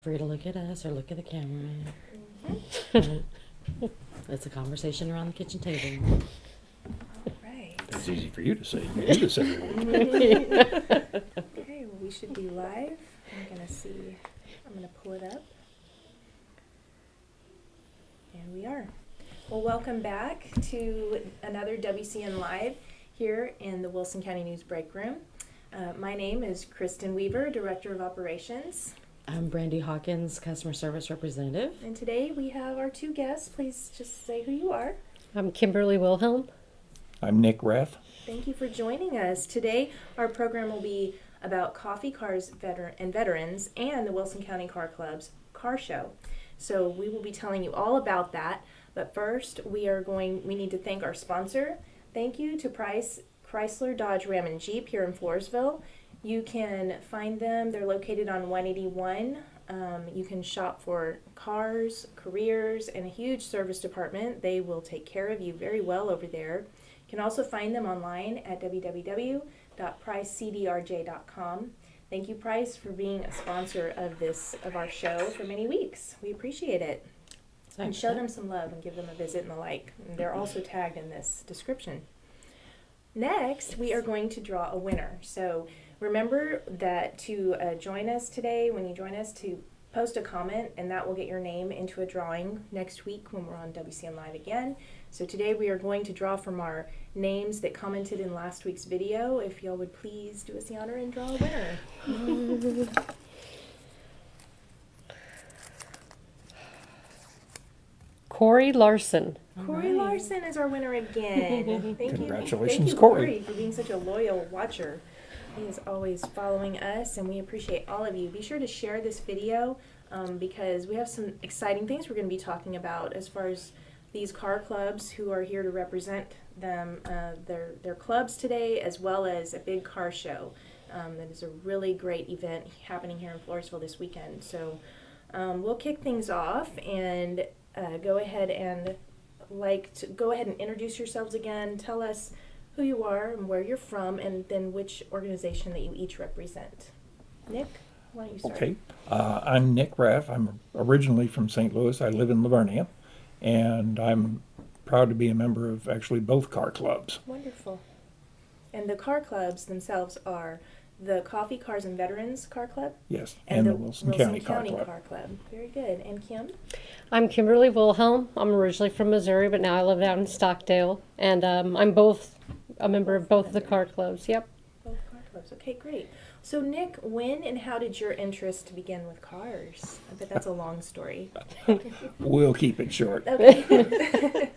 Free to look at us or look at the camera. It's a conversation around the kitchen table. All right. It's easy for you to say. You do the same. Okay, well, we should be live. I'm going to pull it up. And we are. Well, welcome back to another WCN Live here in the Wilson County News Break Room. My name is Kristen Weaver, Director of Operations. I'm Brandy Hawkins, Customer Service Representative. And today we have our two guests. Please just say who you are. I'm Kimberly Wilhelm. I'm Nick Rath. Thank you for joining us. Today our program will be about coffee cars and veterans and the Wilson County Car Club's car show. So we will be telling you all about that. But first we need to thank our sponsor. Thank you to Price Chrysler, Dodge, Ram, and Jeep here in Floresville. You can find them. They're located on 181. You can shop for cars, careers, and a huge service department. They will take care of you very well over there. You can also find them online at www.pricecdrj.com. Thank you, Price, for being a sponsor of our show for many weeks. We appreciate it. And show them some love and give them a visit and the like. And they're also tagged in this description. Next, we are going to draw a winner. So remember that to join us today, when you join us, to post a comment, and that will get your name into a drawing next week when we're on WCN Live again. So today we are going to draw from our names that commented in last week's video. If y'all would please do us the honor and draw a winner. Corey Larson. Corey Larson is our winner again. Thank Congratulations, you, Corey, for being such a loyal watcher. He is always following us, and we appreciate all of you. Be sure to share this video because we have some exciting things we're going to be talking about as far as these car clubs who are here to represent them, their clubs today, as well as a big car show. That is a really great event happening here in Floresville this weekend. So we'll kick things off and go ahead and introduce yourselves again. Tell us who you are and where you're from, and then which organization that you each represent. Nick, why don't you start? Okay. I'm Nick Rath. I'm originally from St. Louis. I live in Lavernia, and I'm proud to be a member of actually both car clubs. Wonderful. And the car clubs themselves are the Coffee Cars and Veterans Car Club? Yes, and the Wilson County Car Club. Very good. And Kim? I'm Kimberly Wilhelm. I'm originally from Missouri, but now I live out in Stockdale. And I'm both a member of both the car clubs. Yep. Both car clubs. Okay, great. So Nick, when and how did your interest begin with cars? I bet that's a long story. We'll keep it short. Okay.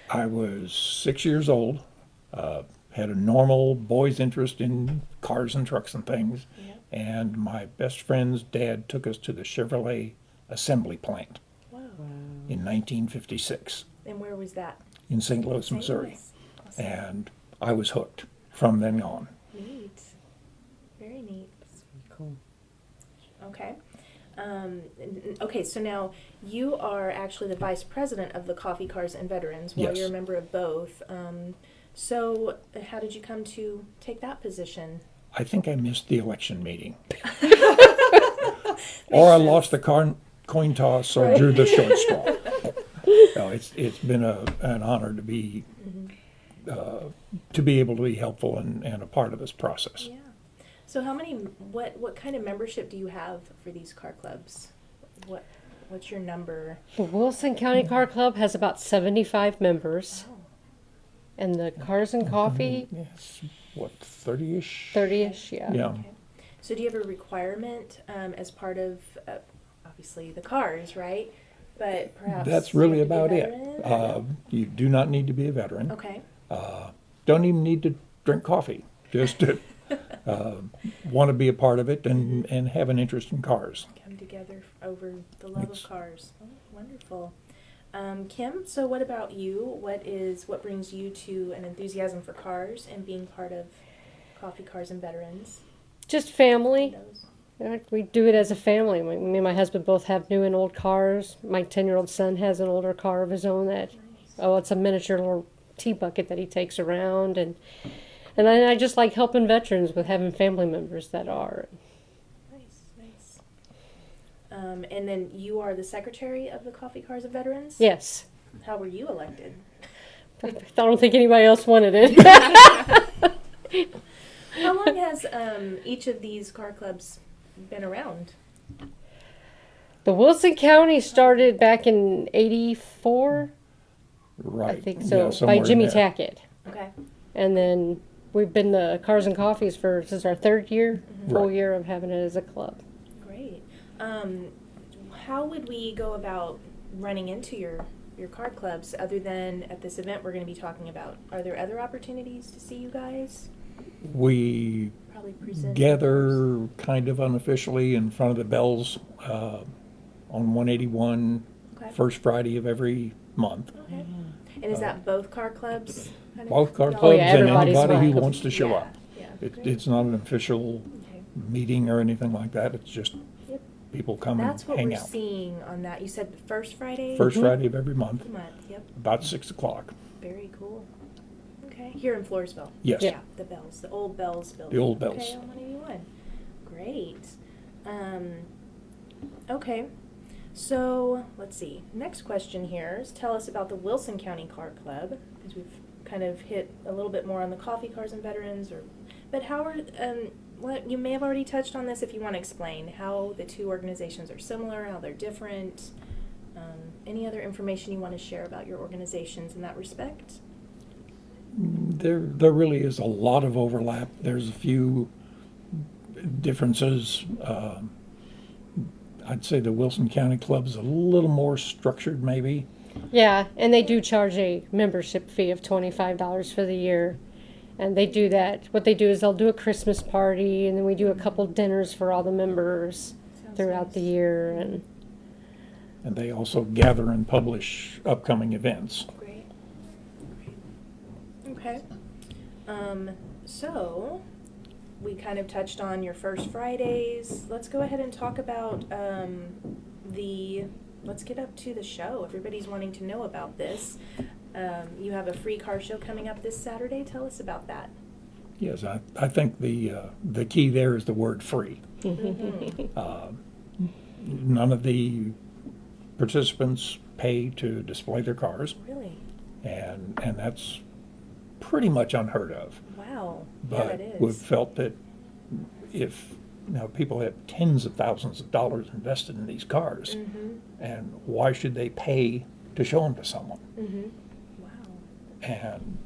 I was 6 years old, had a normal boy's interest in cars and trucks and things, Yep. and my best friend's dad took us to the Chevrolet assembly plant Wow. in 1956 And where was that? in St. Louis, St. Missouri. Louis. Awesome. And I was hooked from then on. Neat. Very neat. Cool. Okay. Okay, so now you are actually the vice president of the Coffee Cars and Veterans, while Yes. you're a member of both. So how did you come to take that position? I think I missed the election meeting. Or I lost the coin toss or drew the short straw. No, it's been an honor to be able to be helpful and a part of this process. Yeah. So what kind of membership do you have for these car clubs? What's your number? The Wilson County Car Club has about 75 members. Oh, And the Cars and Coffee, Yes, what, 30-ish? 30-ish, yeah. Yeah. okay. So do you have a requirement as part of, obviously, the cars, right? But perhaps That's you really have to be a about it. veteran? You do not need to be a veteran. Okay. Don't even need to drink coffee. Just to want to be a part of it and have an interest in cars. Come together over the love of cars. Oh, wonderful. Kim, so what about you? What brings you to an enthusiasm for cars and being part of Coffee Cars and Veterans? Just family. Those? We do it as a family. Me and my husband both have new and old cars. My 10-year-old son has an older car of his own that, it's a miniature little tea bucket that he takes around. And I just like helping veterans with having family members that are. Nice, nice. And then you are the secretary of the Coffee Cars of Veterans? Yes. How were you elected? I don't think anybody else wanted it. How long has each of these car clubs been around? The Wilson County started back in '84, Right. I think Yeah, so, somewhere by in Jimmy there. Tackett. Okay. And then we've been to Cars and Coffees for, this is our third year, full Right. year of having it as a club. Great. How would we go about running into your car clubs other than at this event we're going to be talking about? Are there other opportunities to see you guys? We Probably present. gather kind of unofficially in front of the bells on 181, Okay. first Friday of every month. Okay. And is that both car clubs? kind of? Both car Y'all- clubs yeah, and everybody's anybody who welcome. wants to show Yeah, up. Yeah. It, Great. it's not an official Okay. meeting or anything like that. It's just Yep. people come That's what and we're hang out. seeing on that. You said the first Friday? First Friday of every month, of the month. Yep. about 6 o'clock. Very cool. Okay. Here in Floresville. Yes. Yeah. The Bells, the old Bells building. The old Bells. Okay, on 181. Great. Okay. So let's see. Next question here is tell us about the Wilson County Car Club, because we've kind of hit a little bit more on the Coffee Cars and Veterans, but how are what you may have already touched on this if you want to explain how the two organizations are similar, how they're different. Any other information you want to share about your organizations in that respect? There really is a lot of overlap. There's a few differences. I'd say the Wilson County Club is a little more structured, maybe. Yeah, and they do charge a membership fee of $25 for the year. And they do that. What they do is they'll do a Christmas party, and then we do a couple dinners for all the members Sounds throughout nice. the year. And And they also gather and publish upcoming events. Great. Okay. So we kind of touched on your first Fridays. Let's go ahead and talk about let's get up to the show. Everybody's wanting to know about this. You have a free car show coming up this Saturday. Tell us about that. Yes, I think the key there is the word free. None of the participants pay to display their cars, Really? and that's pretty much unheard of. Wow. Yeah, But that is. we've felt that if people have tens of thousands of dollars invested in these cars, Mm-hmm. and why should they pay to show them to someone? Mm-hmm. Wow. And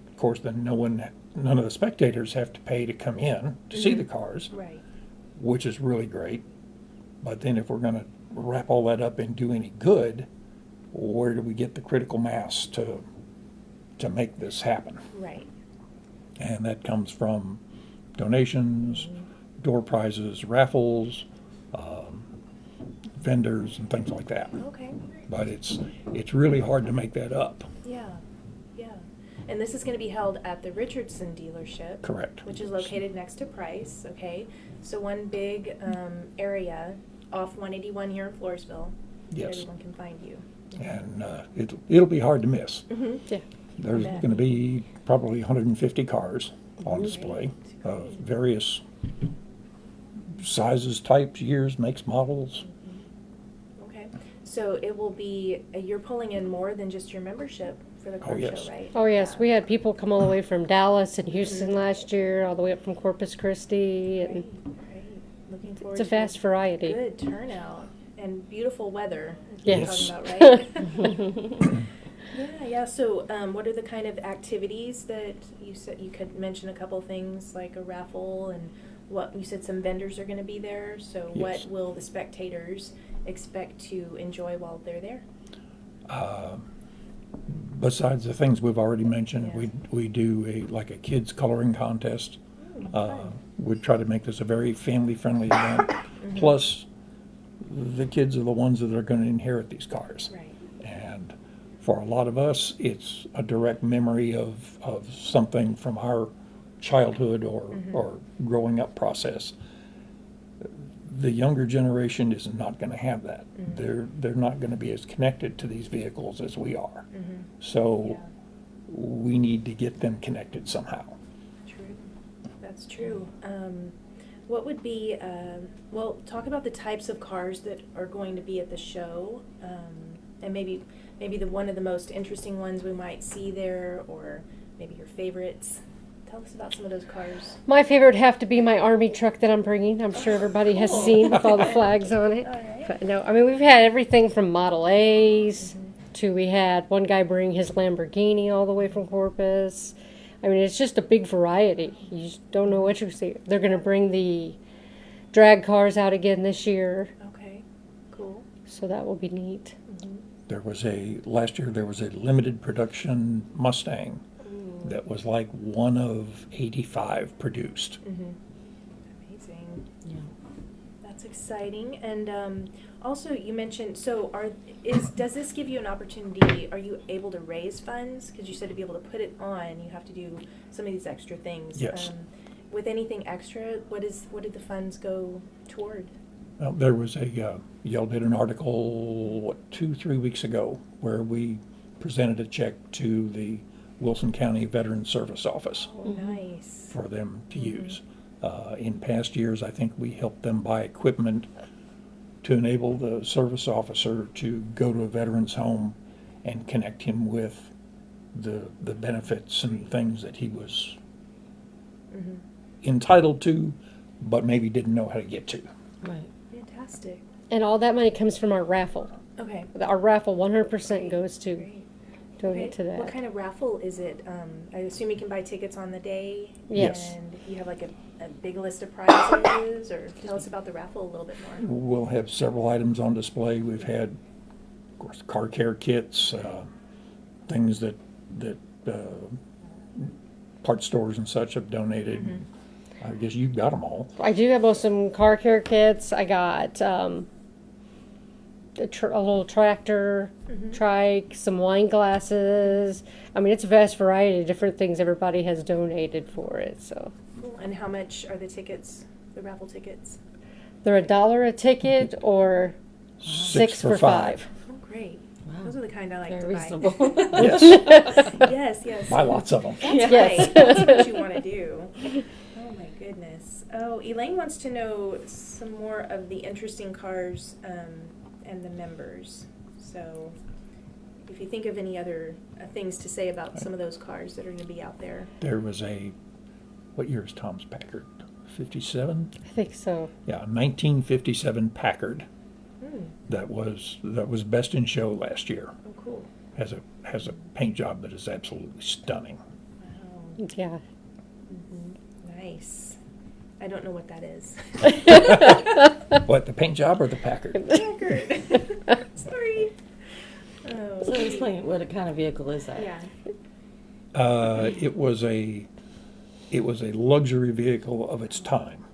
of course, then none of the spectators have to pay to come in to see the cars, Right. which is really great. But then if we're going to wrap all that up and do any good, where do we get the critical mass to make this happen? Right. And that comes from donations, door prizes, raffles, vendors, and things like that. Okay. But it's really hard to make that up. Yeah. Yeah. And this is going to be held at the Richardson dealership. Correct. Which is located next to Price, okay? So one big area off 181 here in Floresville. Yes. Everyone can find you. And it'll be hard to miss. Mm-hmm. yeah. There's bet. going to be probably 150 cars on display of various sizes, types, years, makes, models. Okay. So it will be, you're pulling in more than just your membership for the car yes. show, right? Oh, yes. Yeah. We had people come all the way from Dallas and Houston last year, all the way up from Corpus Christi. Great, And great. Looking forward it's a to vast variety. good turnout and beautiful weather. as Yes. We're talking about, right? Yeah. So, what are the kind of activities that you said you could mention a couple things like a raffle and what you said some vendors are going to be there. So, Yes. what will the spectators expect to enjoy while they're there? Besides the things we've already mentioned, Yeah. we do a kids coloring contest. Fun. We try to make this a very family-friendly event. Plus, the kids are the ones that are going to inherit these cars. Right. And for a lot of us, it's a direct memory of something from our childhood or growing up process. The younger generation is not going to have that. They're not going to be as connected to these vehicles as we are. So Yeah. we need to get them connected somehow. True. That's true. What would be, well, talk about the types of cars that are going to be at the show, and maybe one of the most interesting ones we might see there, or maybe your favorites. Tell us about some of those cars. My favorite would have to be my army truck that I'm bringing. I'm sure everybody has Cool. seen with all the flags on it. All right. But no, I mean, we've had everything from Model A's to we had one guy bring his Lamborghini all the way from Corpus. I mean, it's just a big variety. You just don't know what you see. They're going to bring the drag cars out again this year, Okay, cool. so that will be neat. Last year there was a limited production Mustang that was like one of 85 produced. Amazing. Yeah. That's exciting. And also, you mentioned, does this give you an opportunity? Are you able to raise funds? Because you said to be able to put it on, you have to do some of these extra things. Yes. With anything extra, what did the funds go toward? Well, there was y'all did an article, 2-3 weeks ago, where we presented a check to the Wilson County Veterans Service Office Oh, nice. for them to use. In past years, I think we helped them buy equipment to enable the service officer to go to a veteran's home and connect him with the benefits and things that he was entitled to, but maybe didn't know how to get to. Right. Fantastic. And all that money comes from our raffle. Okay. Our raffle 100% goes to Great. donate to that. What kind of raffle is it? I assume you can buy tickets on the day. Yes. And you have like a big list of prizes, or tell us about the raffle a little bit more. We'll have several items on display. We've had, of course, car care kits, things that parts stores and such have donated. I guess you got them all. I do have some car care kits. I got a little tractor, trike, some wine glasses. I mean, it's a vast variety of different things everybody has donated for it. So Cool. And how much are the tickets, the raffle tickets? they're $1 a ticket or 6 for $5. Oh, great. Wow. Those are the kind I like Very to reasonable. buy. Yes, Yes. buy lots of them. That's Yes. right. That's what you want to do. Oh my goodness. Oh, Elaine wants to know some more of the interesting cars and the members. So if you think of any other things to say about some of those cars that are going to be out there. There was what year is Tom's Packard? 57? I think so. Yeah, 1957 Packard. Hmm. That was best in show last year. Oh, cool. Has a paint job that is absolutely stunning. Wow. Yeah. Nice. I don't know what that is. What, the paint job or the Packard? Packard. Sorry. Oh, So explain, what kind of vehicle is that? yeah. It was a luxury vehicle of its time,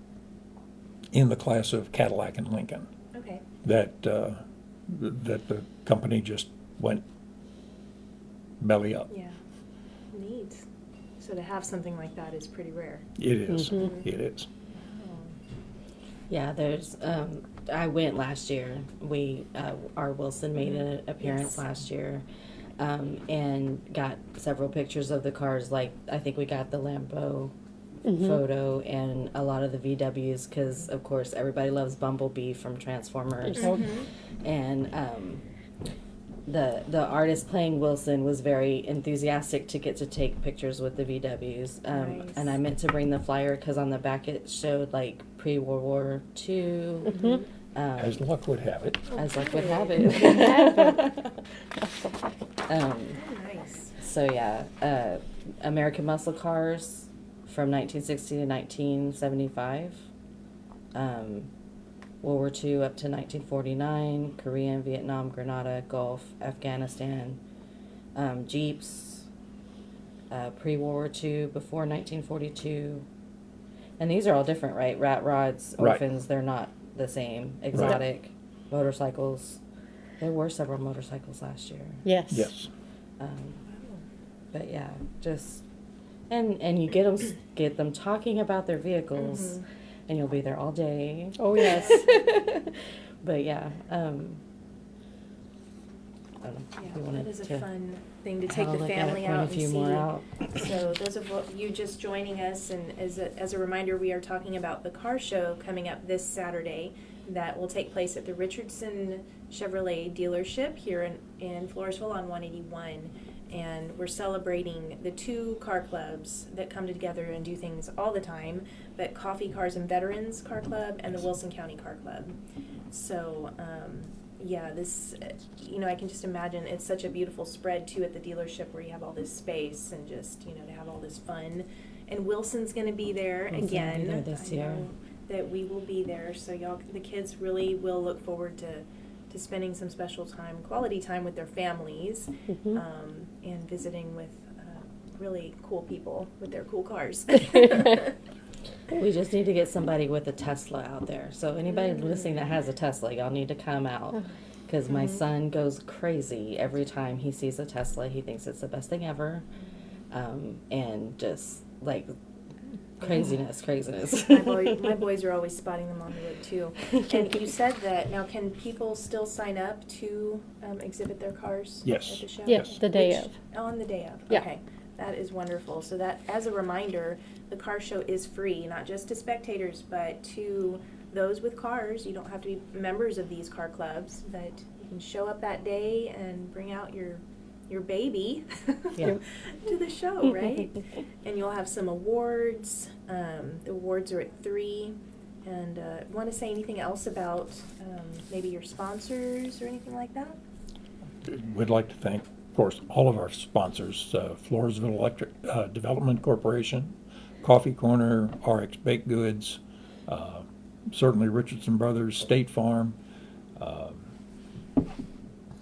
in the class of Cadillac and Lincoln. Okay. That the company just went belly up. Yeah. Neat. So to have something like that is pretty rare. It is. It is. Yeah, there's, I went last year. Our Wilson made an appearance Yes. last year, and got several pictures of the cars. Like, I think we got the Lambo photo and a lot of the VWs, because, of course, everybody loves Bumblebee from Transformers. And the artist playing Wilson was very enthusiastic to get to take pictures with the VWs. Nice. And I meant to bring the flyer because on the back it showed like pre-World War II. As luck would have it. As luck would have it. Nice. So yeah, American muscle cars from 1960 to 1975. World War II up to 1949, Korean, Vietnam, Grenada, Gulf, Afghanistan, Jeeps, pre-World War II, before 1942. And these are all different, right? Rat rods, Right. orphans, they're not the same. Exotic, motorcycles. There were several motorcycles last year. Yes. Yes. But yeah, just, and you get them talking about their vehicles. And you'll be there all day. Oh, yes. But yeah, I don't know if you Yeah, wanted that is a to fun thing to have take a the look at it, family point out a and few see. more out. So those of you just joining us, and as a reminder, we are talking about the car show coming up this Saturday that will take place at the Richardson Chevrolet dealership here in Floresville on 181. And we're celebrating the two car clubs that come together and do things all the time, but Coffee Cars and Veterans Car Club and the Wilson County Car Club. So, yeah, this, I can just imagine it's such a beautiful spread too at the dealership where you have all this space and just, to have all this fun. And Wilson's going to be there Wilson's gonna again. be there this I year. know that we will be there, so the kids really will look forward to spending some special time, quality time with their families, and visiting with really cool people with their cool cars. We just need to get somebody with a Tesla out there. So anybody listening that has a Tesla, y'all need to come out. Because my son goes crazy every time he sees a Tesla. He thinks it's the best thing ever. And just like craziness. My boys are always spotting them on the road too. And you said that, now can people still sign up to exhibit their cars Yes. at the show? Yes, the day of. On the day of, Yeah. okay. That is wonderful. So that, as a reminder, the car show is free, not just to spectators, but to those with cars. You don't have to be members of these car clubs, but you can show up that day and bring out your baby Yeah. to the show, right? And you'll have some awards. The awards are at 3. And want to say anything else about maybe your sponsors or anything like that? We'd like to thank, of course, all of our sponsors, Floresville Electric Development Corporation, Coffee Corner, RX Baked Goods, certainly Richardson Brothers, State Farm.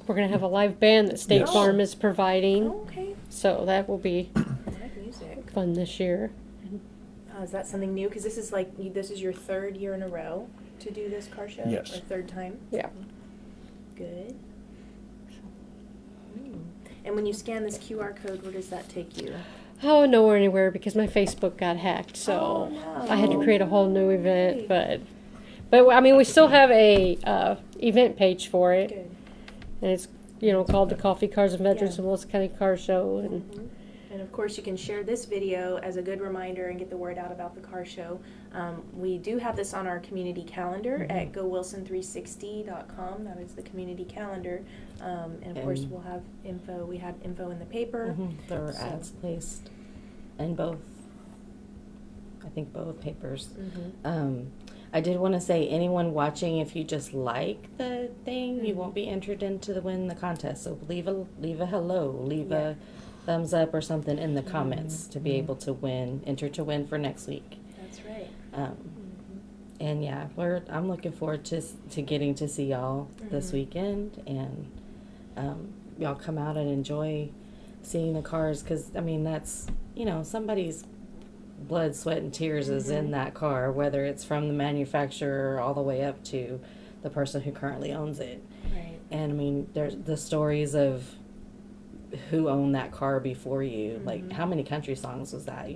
We're going to have a live band that State Yes. Farm is providing, Oh, okay. so that will be Live music. fun this year. Is that something new? Because this is your 3rd year in a row to do this car show? Yes. Or 3rd time? Yeah. Good. And when you scan this QR code, where does that take you? Oh, nowhere anywhere because my Facebook got hacked, so Oh, no. I had to create a whole new event. But I mean, we still have a event page for it, Good. and it's called the Coffee Cars and Veterans Yeah. and Wilson County Car Show, and And of course, you can share this video as a good reminder and get the word out about the car show. We do have this on our community calendar at gowilson360.com. That is the community calendar. And of course, we'll have info. We had info in the paper. There were So- ads placed in both papers. I did want to say, anyone watching, if you just like the thing, you won't be entered into win the contest. So leave a hello, leave a thumbs up or something in the comments to be able to enter to win for next week. That's right. And yeah, I'm looking forward to getting to see y'all this weekend, and y'all come out and enjoy seeing the cars, because I mean that's somebody's blood, sweat, and tears is in that car, whether it's from the manufacturer all the way up to the person who currently owns it. Right. And I mean, there's the stories of who owned that car before you. Like, how many country songs was that?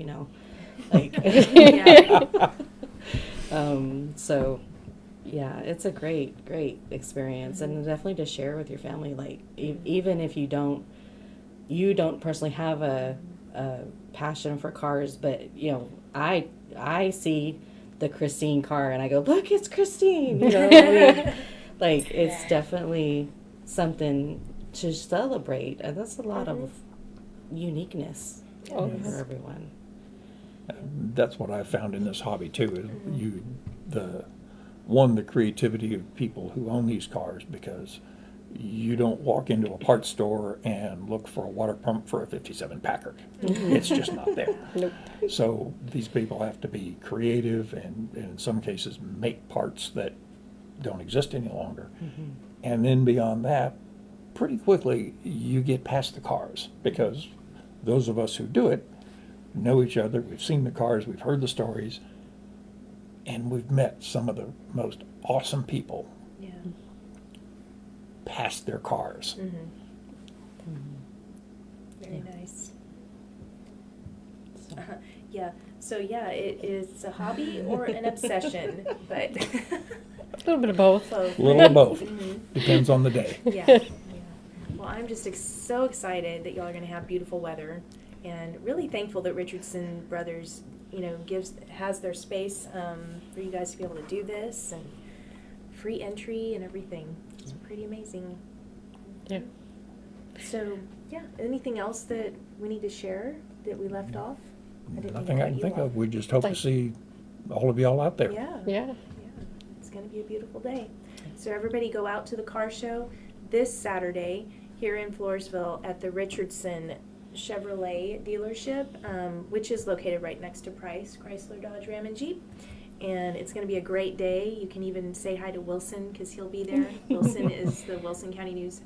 Like, Yeah. so yeah, it's a great experience, and definitely to share with your family. Like, even if you don't personally have a passion for cars, but I see the Christine car and I go, look, it's Christine. Like, it's definitely something to celebrate, and that's a lot of uniqueness Oh, for yes. everyone. That's what I found in this hobby too. Is the creativity of people who own these cars, because you don't walk into a parts store and look for a water pump for a 57 Packard. It's just not there. Nope. So these people have to be creative and in some cases make parts that don't exist any longer. And then beyond that, pretty quickly you get past the cars, because those of us who do it know each other, we've seen the cars, we've heard the stories, and we've met some of the most awesome people Yeah. past their cars. Very nice. So, Yeah. So yeah, it is a hobby or an obsession, but A little bit of both. both. A little of both. Mhm. Depends on the day. Yeah. Well, I'm just so excited that y'all are going to have beautiful weather, and really thankful that Richardson Brothers, has their space for you guys to be able to do this, and free entry and everything. It's pretty amazing. Yeah. So, yeah, anything else that we need to share that we left off? Nothing I can think of. We just hope to Thank- see all of y'all out there. Yeah. Yeah. Yeah, it's going to be a beautiful day. So everybody go out to the car show this Saturday here in Floresville at the Richardson Chevrolet dealership, which is located right next to Price, Chrysler, Dodge, Ram, and Jeep. And it's going to be a great day. You can even say hi to Wilson because he'll be there. Wilson is the Wilson County News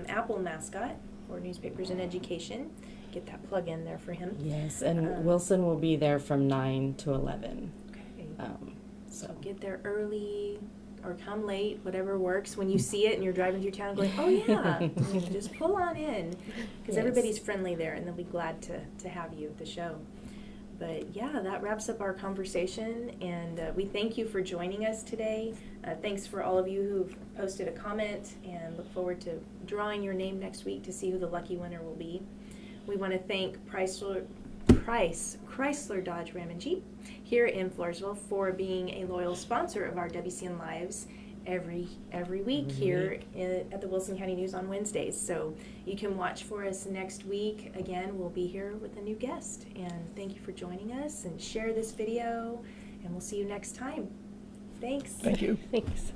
Apple mascot for newspapers and education. Get that plug in there for him. Yes, and Wilson will be there from 9 to 11. Okay. So So get there early or come late, whatever works. When you see it and you're driving through town going, oh yeah, just pull on in. Because Yes. everybody's friendly there and they'll be glad to have you at the show. But yeah, that wraps up our conversation, and we thank you for joining us today. Thanks for all of you who've posted a comment, and look forward to drawing your name next week to see who the lucky winner will be. We want to thank Chrysler, Dodge, Ram, and Jeep here in Floresville for being a loyal sponsor of our WCN Lives every week here at the Wilson County News on Wednesdays. So you can watch for us next week. Again, we'll be here with a new guest. And thank you for joining us, and share this video, and we'll see you next time. Thanks. Thank you. Thanks.